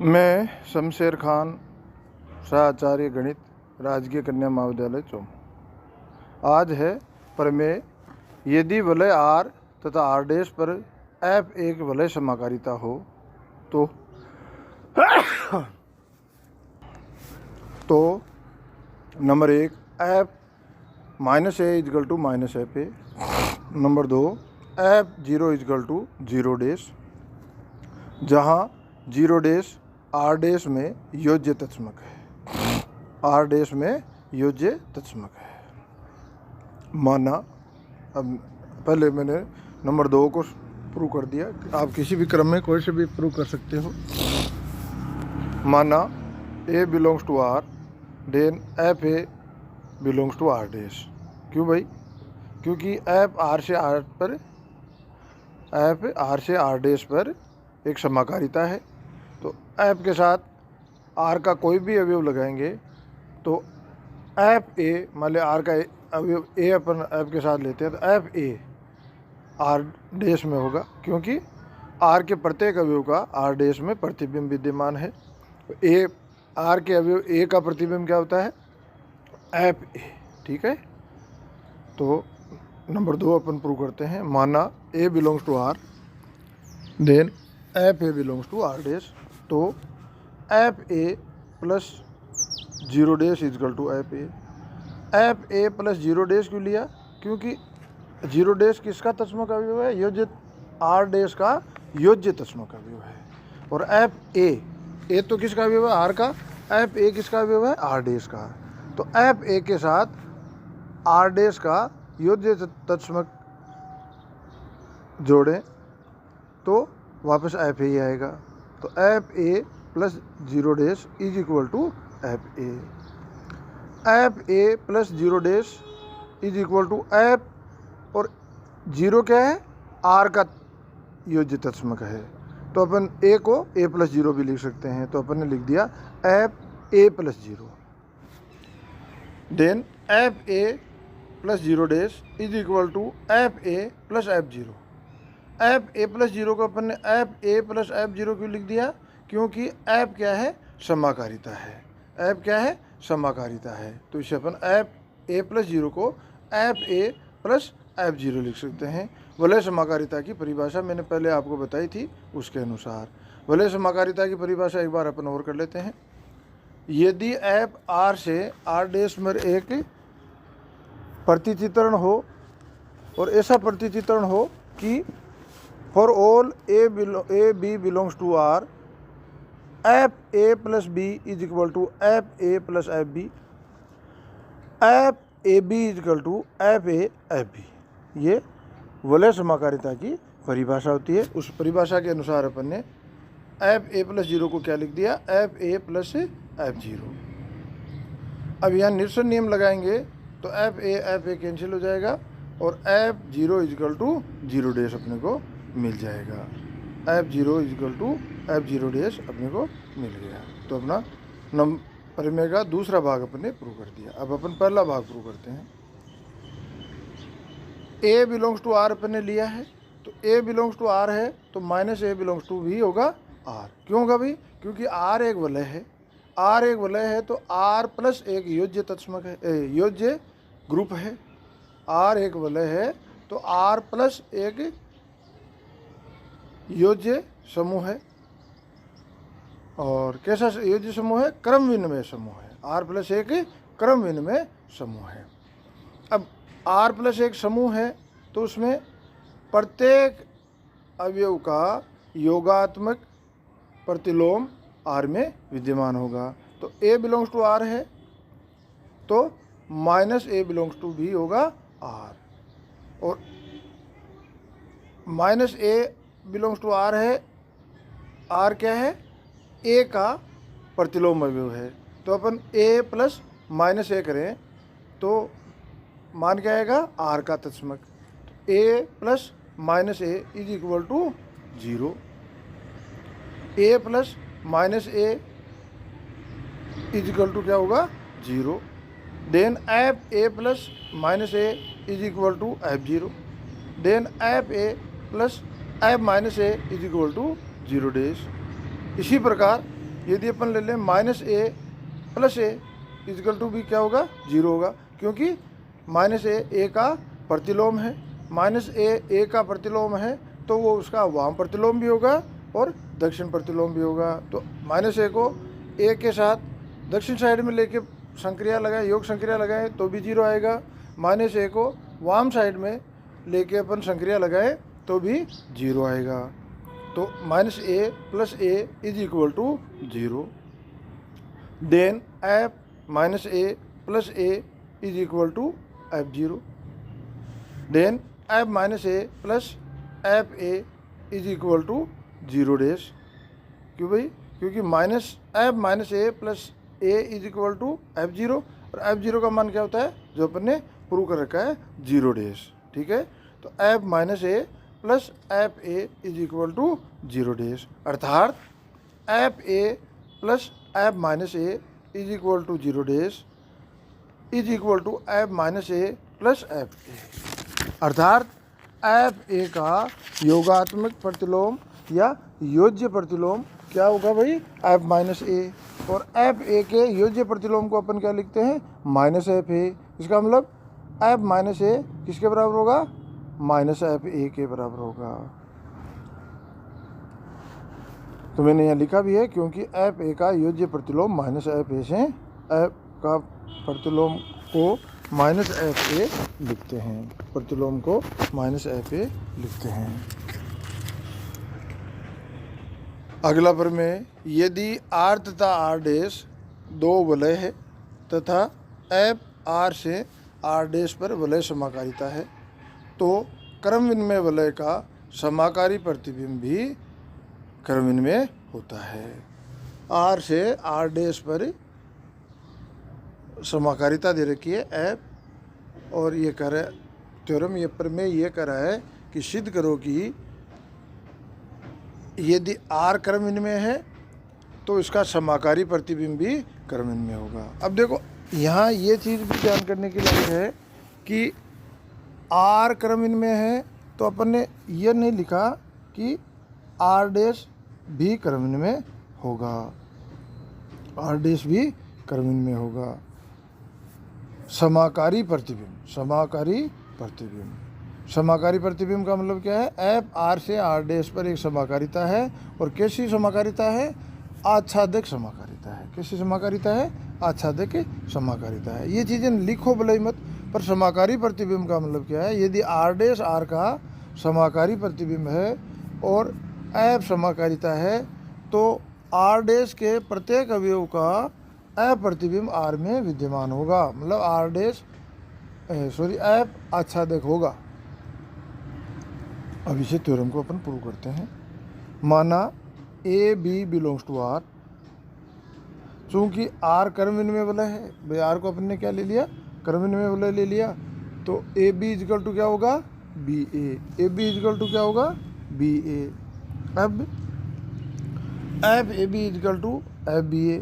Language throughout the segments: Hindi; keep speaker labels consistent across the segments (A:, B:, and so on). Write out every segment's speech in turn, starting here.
A: मैं शमशेर खान, सहाचार्य गणित, राजकीय कन्या महाविद्यालय चौम। आज है प्रमेय। यदि वलय आर तथा आर डैश पर एफ एक वलय समाकारिता हो तो number 1 F minus A is equal to minus F A. Number 2 F zero equal to zero dash, जहाँ जीरो डैश आर डैश में योज्य तत्समक है। आर डैश में योज्य तत्समक है। माना, अब पहले मैंने नंबर 2 को प्रूव कर दिया। आप किसी भी क्रम में कोई से भी प्रूव कर सकते हो। माना A belongs to R, then F A belongs to R dash. क्यों भाई? क्योंकि एफ आर से आर डैश पर एक समाकारिता है। तो एफ के साथ आर का कोई भी अवयव लगाएंगे तो एफ ए, मान लिया आर का अवयव ए अपन एफ के साथ लेते हैं तो एफ ए आर डैश में होगा, क्योंकि आर के प्रत्येक अवयव का आर डैश में प्रतिबिंब विद्यमान है। ए आर के अवयव ए का प्रतिबिंब क्या होता है? F A. ठीक है, तो नंबर 2 अपन प्रूव करते हैं। माना A belongs to R, then F A belongs to R dash. तो F A plus zero dash is equal to F A. F A plus zero dash क्यों लिया? क्योंकि जीरो डैश किसका तत्समक अवयव है? योज्य आर डैश का योज्य तत्समक अवयव है। और एफ ए तो किसका अवयव है? आर का। एफ ए किसका अवयव है? आर डैश का। तो एफ ए के साथ आर डैश का योज्य तत्समक जोड़ें तो वापस एफ ए आएगा। तो F A plus zero dash is equal to F A. F A plus zero dash is equal to F, और जीरो क्या है? आर का योज्य तत्समक है। तो अपन ए को ए प्लस जीरो भी लिख सकते हैं। तो अपन ने लिख दिया F A plus zero. Then F A plus zero dash is equal to F A plus F zero. F A plus zero को अपन ने F A plus F zero क्यों लिख दिया? क्योंकि एफ क्या है? समाकारिता है। एफ क्या है? समाकारिता है। तो इसे अपन एफ ए प्लस जीरो को F A plus F zero लिख सकते हैं। वलय समाकारिता की परिभाषा मैंने पहले आपको बताई थी, उसके अनुसार वलय समाकारिता की परिभाषा एक बार अपन और कर लेते हैं। यदि एफ आर से आर डैश में एक प्रतिचित्रण हो, और ऐसा प्रतिचित्रण हो कि for all A B belongs to R, F A plus B is equal to F A plus F B, F A B is equal to F A F B. ये वलय समाकारिता की परिभाषा होती है। उस परिभाषा के अनुसार अपन ने एफ ए प्लस जीरो को क्या लिख दिया? F A plus F zero. अब यहाँ निरसन नियम लगाएंगे तो एफ ए कैंसिल हो जाएगा और F zero equal to zero dash अपने को मिल जाएगा। F zero equal to F zero dash अपने को मिल गया। तो अपना प्रमेय का दूसरा भाग अपने प्रूव कर दिया। अब अपन पहला भाग प्रूव करते हैं। ए बिलोंग्स टू आर अपन ने लिया है, तो ए बिलोंग्स टू आर है तो माइनस ए बिलोंग्स टू भी होगा आर। क्यों होगा भाई? क्योंकि आर एक वलय है। आर एक वलय है तो आर प्लस एक योज्य तत्समक है, योज्य ग्रुप है। आर एक वलय है तो आर प्लस एक योज्य समूह है। और कैसा योज्य समूह है? क्रम विनिमय समूह है। आर प्लस एक क्रम विनिमय समूह है। अब आर प्लस एक समूह है तो उसमें प्रत्येक अवयव का योगात्मक प्रतिलोम आर में विद्यमान होगा। तो ए बिलोंग्स टू आर है तो माइनस ए बिलोंग्स टू भी होगा आर, और minus A belongs to R है। आर क्या है? ए का प्रतिलोम अवयव है। तो अपन ए प्लस माइनस ए करें तो मान क्या आएगा? आर का तत्समक। A plus minus A is equal to zero. A plus minus A is equal to क्या होगा? Zero. Then F A plus minus A is equal to F zero. Then F A plus F minus A is equal to zero dash. इसी प्रकार यदि अपन ले लें minus A plus A is equal to भी क्या होगा, 0 होगा, क्योंकि माइनस ए का प्रतिलोम है, माइनस ए का प्रतिलोम है तो वो उसका वाम प्रतिलोम भी होगा और दक्षिण प्रतिलोम भी होगा। तो माइनस ए को ए के साथ दक्षिण साइड में लेके संक्रिया लगाएं, योग संक्रिया लगाएं तो भी 0 आएगा। माइनस ए को वाम साइड में लेके अपन संक्रिया लगाएं तो भी 0 आएगा। तो minus A plus A is equal to 0। Then F minus A plus A is equal to F0। Then F minus A plus F A is equal to 0 dash. क्यों भाई? क्योंकि F minus A plus A is equal to F0 और F0 का मान क्या होता है जो अपन ने प्रूव कर रखा है, 0 डैश। ठीक है, तो F minus A plus F A is equal to 0 dash, अर्थात F A plus F minus A is equal to 0 dash is equal to F minus A plus F A, अर्थात एफ ए का योगात्मक प्रतिलोम या योज्य प्रतिलोम क्या होगा भाई, एफ माइनस ए। और एफ ए के योज्य प्रतिलोम को अपन क्या लिखते हैं, माइनस एफ ए। इसका मतलब एफ माइनस ए किसके बराबर होगा, माइनस एफ ए के बराबर होगा। तो मैंने यहाँ लिखा भी है क्योंकि एफ ए का योज्य प्रतिलोम माइनस एफ ए से एफ का प्रतिलोम को माइनस एफ ए लिखते हैं, प्रतिलोम को माइनस एफ ए लिखते हैं। अगला प्रमेय, यदि आर तथा आर डैश दो वलय है तथा एफ आर से आर डैश पर वलय समाकारिता है तो क्रम विनिमय वलय का समाकारी प्रतिबिंब भी क्रम विनिमय होता है। आर से आर डैश पर समाकारिता दे रखी है एफ, और ये कह रहा है थ्योरम, ये प्रमेय ये कह रहा है कि सिद्ध करो कि यदि आर क्रम विनिमय है तो इसका समाकारी प्रतिबिंब भी क्रम विनिमय होगा। अब देखो यहाँ ये चीज़ भी ध्यान करने की लायक है कि आर क्रम विनिमय है तो अपन ने ये नहीं लिखा कि आर डैश भी क्रम विनिमय होगा, आर डैश भी क्रम विनिमय होगा। समाकारी प्रतिबिंब, समाकारी प्रतिबिंब, समाकारी प्रतिबिंब का मतलब क्या है, एफ आर से आर डैश पर एक समाकारिता है। और कैसी समाकारिता है, आच्छादक समाकारिता है। कैसी समाकारिता है, आच्छादक समाकारिता है। ये चीज़ें लिखो भले मत, पर समाकारी प्रतिबिंब का मतलब क्या है, यदि आर डैश आर का समाकारी प्रतिबिंब है और एफ समाकारिता है तो आर डैश के प्रत्येक अवयव का एफ प्रतिबिंब आर में विद्यमान होगा, मतलब आर डैश एफ आच्छादक होगा। अब इसे थ्योरम को अपन प्रूव करते हैं। माना A B belongs to R, चूँकि आर क्रम विनिमय वलय है, भाई आर को अपन ने क्या ले लिया, क्रम विनिमय वलय ले लिया, तो ए बी इजकल टू क्या होगा, B A B equal to क्या होगा, बी ए। अब F A B equal to F B A.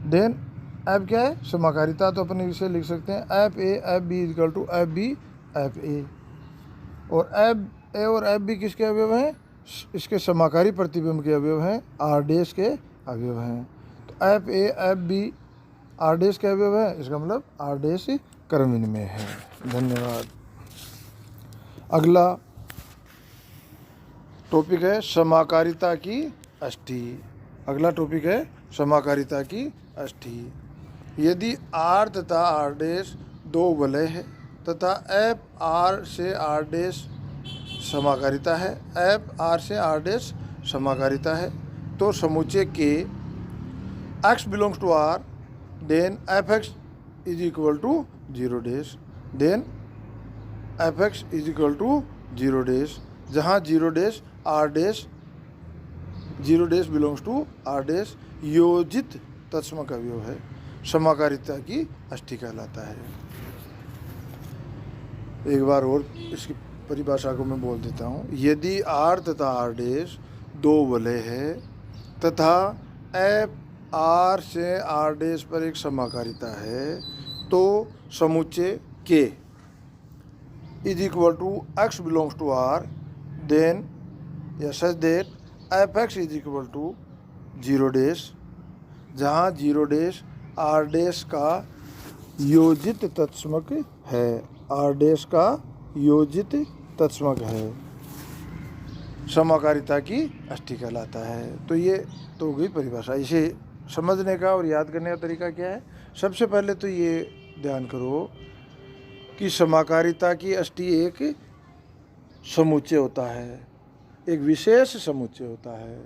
A: Then F क्या है, समाकारिता, तो अपन इसे लिख सकते हैं F A F B equal to F B F A. और एफ ए और एफ बी किसके अवयव हैं, इसके समाकारी प्रतिबिंब के अवयव हैं, आर डैश के अवयव हैं। तो F A F B R dash के अवयव है, इसका मतलब आर डैश क्रम विनिमय है। धन्यवाद। अगला टॉपिक है समाकारिता की अष्टी। अगला टॉपिक है समाकारिता की अष्टी। यदि आर तथा आर डैश दो वलय है तथा एफ आर से आर डैश समाकारिता है, एफ आर से आर डैश समाकारिता है, तो समुच्चय के X belongs to R then F X is equal to 0 dash, then F X is equal to 0 dash, जहाँ 0 dash R dash 0 dash belongs to R dash योजित तत्समक अवयव है, समाकारिता की अष्टी कहलाता है। एक बार और इसकी परिभाषा को मैं बोल देता हूँ। यदि आर तथा आर डैश दो वलय है तथा एफ आर से आर डैश पर एक समाकारिता है तो समुच्चय के is equal to X belongs to R then या such that F X is equal to zero dash, जहाँ जीरो डैश आर डैश का योजित तत्समक है, आर डैश का योजित तत्समक है, समाकारिता की अष्टी कहलाता है। तो ये तो हो गई परिभाषा। इसे समझने का और याद करने का तरीका क्या है? सबसे पहले तो ये ध्यान करो कि समाकारिता की अष्टी एक समुच्चय होता है, एक विशेष समुच्चय होता है,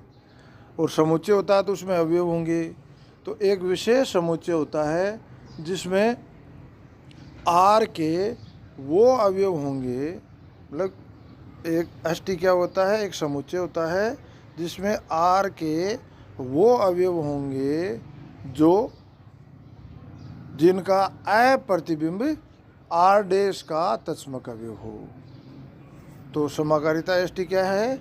A: और समुच्चय होता है तो उसमें अवयव होंगे। तो एक विशेष समुच्चय होता है जिसमें आर के वो अवयव होंगे, मतलब एक अष्टी क्या होता है? एक समुच्चय होता है जिसमें आर के वो अवयव होंगे जिनका अप्रतिबिंब आर डैश का तत्समक अवयव हो। तो समाकारिता अष्टी क्या है?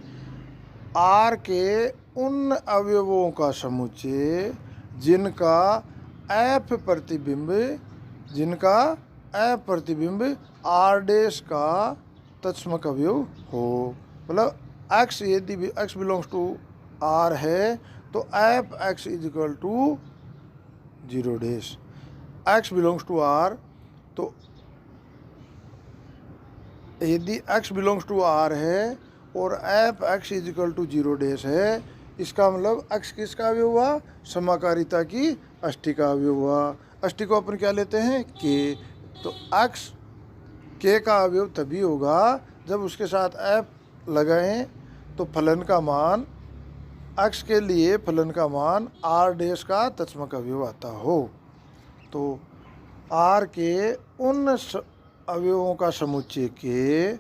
A: आर के उन अवयवों का समुच्चय जिनका अप्रतिबिंब आर डैश का तत्समक अवयव हो। मतलब x, यदि x बिलोंग्स टू r है तो F x is equal to zero dash. x belongs to r, तो यदि x बिलोंग्स टू r है और F x is equal to zero dash है, इसका मतलब x किसका अवयव हुआ? समाकारिता की अष्टी का अवयव हुआ। अष्टी को अपन क्या लेते हैं? k। तो x k का अवयव तभी होगा जब उसके साथ f लगाएं तो फलन का मान, x के लिए फलन का मान r डैश का तत्समक अवयव आता हो। तो r के उन अवयवों का समुच्चय के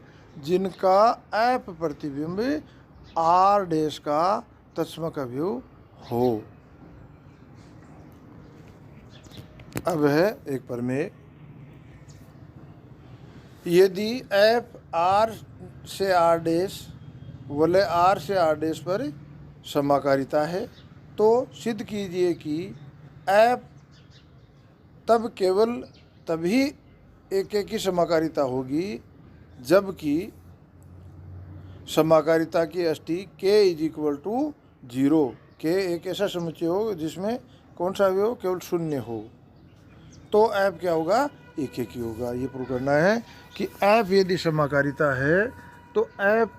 A: जिनका अप्रतिबिंब r डैश का तत्समक अवयव हो। अब है एक प्रमेय। यदि एफ आर से आर डैश वले आर से आर डैश पर समाकारिता है तो सिद्ध कीजिए कि एफ तब केवल तभी एक की समाकारिता होगी जबकि समाकारिता की अष्टी k is equal to zero. k एक ऐसा समुच्चय हो जिसमें कौन सा अवयव हो? केवल शून्य हो। तो एफ क्या होगा? एक ही होगा। ये प्रूव करना है कि एफ यदि समाकारिता है तो एफ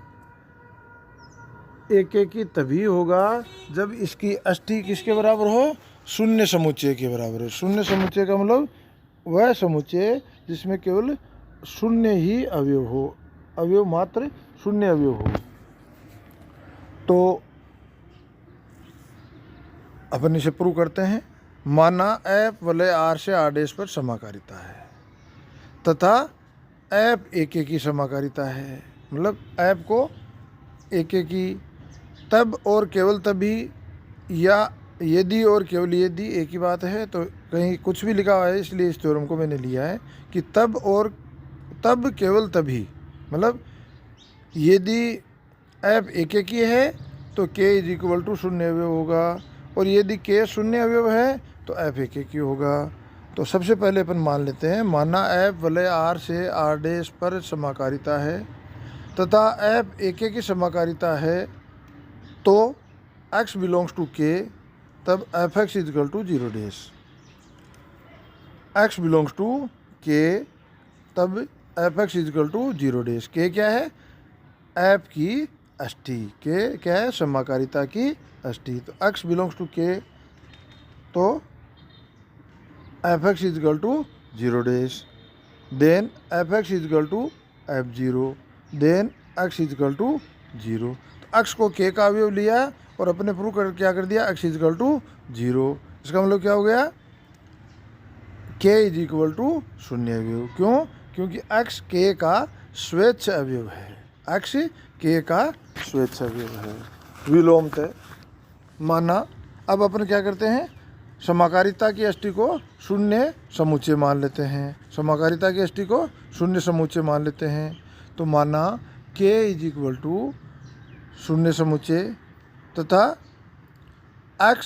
A: एक की तभी होगा जब इसकी अष्टी किसके बराबर हो? शून्य समुच्चय के बराबर है। शून्य समुच्चय का मतलब वह समुच्चय जिसमें केवल शून्य ही अवयव हो, अवयव मात्र शून्य अवयव हो। तो अपन इसे प्रूव करते हैं। माना एफ वलय आर से आर डैश पर समाकारिता है तथा एफ एक की समाकारिता है, मतलब एफ को एक की तब और केवल तभी या यदि और केवल यदि एक ही बात है, तो कहीं कुछ भी लिखा हुआ है इसलिए इस थ्योरम को मैंने लिया है कि तब और तब केवल तभी, मतलब यदि एफ एक ही है तो k इज इक्वल टू शून्य अवयव होगा, और यदि k शून्य अवयव है तो एफ एक ही होगा। तो सबसे पहले अपन मान लेते हैं, माना एफ वलय आर से आर डैश पर समाकारिता है तथा एफ एक की समाकारिता है तो x बिलोंग्स टू k, तब F X is equal to zero dash. x belongs to k तब F X is equal to zero dash. k क्या है? एफ की अष्टी। k क्या है? समाकारिता की अष्टी। तो x बिलोंग्स टू k तो F X is equal to zero dash, then F X is equal to F zero, then x is equal to zero. तो x को k का अवयव लिया और अपने प्रूव कर क्या कर दिया? x is equal to zero. इसका मतलब क्या हो गया? k इज इक्वल टू शून्य अवयव। क्यों? क्योंकि x k का स्वेच्छ अवयव है, x k का स्वेच्छ अवयव है, विलोमतः। माना अब अपन क्या करते हैं? समाकारिता की अष्टी को शून्य समुच्चय मान लेते हैं, समाकारिता की अष्टी को शून्य समुच्चय मान लेते हैं। तो माना k इज इक्वल टू शून्य समुच्चय तथा x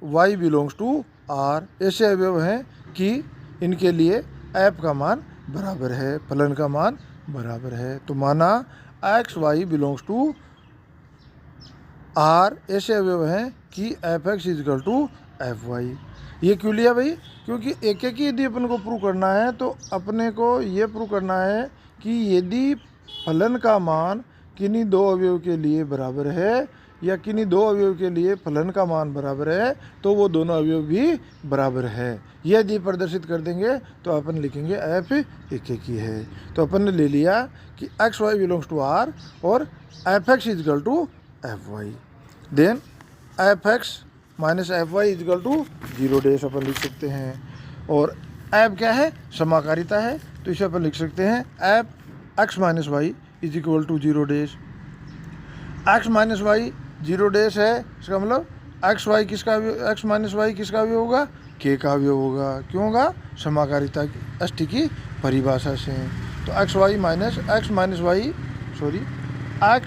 A: y belongs to r ऐसे अवयव हैं कि इनके लिए f का मान बराबर है, फलन का मान बराबर है। तो माना x y belongs to R ऐसे अवयव हैं कि F X is equal to F Y. ये क्यों लिया भाई? क्योंकि एक एक ही यदि अपन को प्रूव करना है तो अपने को ये प्रूव करना है कि यदि फलन का मान किन्हीं दो अवयव के लिए बराबर है या किन्हीं दो अवयव के लिए फलन का मान बराबर है तो वो दोनों अवयव भी बराबर है। यदि प्रदर्शित कर देंगे तो अपन लिखेंगे एफ एक एक ही है। तो अपन ने ले लिया कि X Y belongs to R और F X is equal to F Y. Then F X minus F Y is equal to 0 dash अपन लिख सकते हैं। और एफ क्या है? समाकारिता है, तो इसे अपन लिख सकते हैं F X minus Y is equal to 0 dash. X minus Y 0 dash है, इसका मतलब एक्स वाई किसका एक्स माइनस वाई किसका अवयव होगा? के का अवयव होगा। क्यों होगा? समाकारिता अष्टी की परिभाषा से। तो X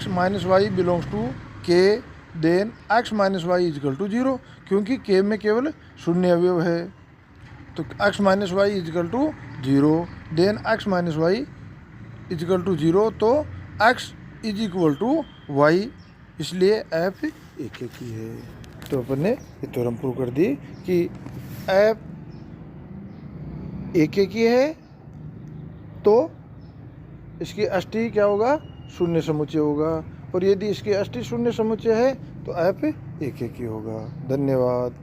A: minus Y belongs to K, then X minus Y is equal to 0, क्योंकि के में केवल शून्य अवयव है। तो X minus Y is equal to 0, then X minus Y is equal to 0, तो X is equal to Y, इसलिए एफ एक एक ही है। तो अपन ने ये थ्योरम प्रूव कर दी कि एफ एक एक ही है, तो इसकी अष्टी क्या होगा? शून्य समुच्चय होगा। और यदि इसकी अष्टी शून्य समुच्चय है तो एफ एक एक ही होगा। धन्यवाद।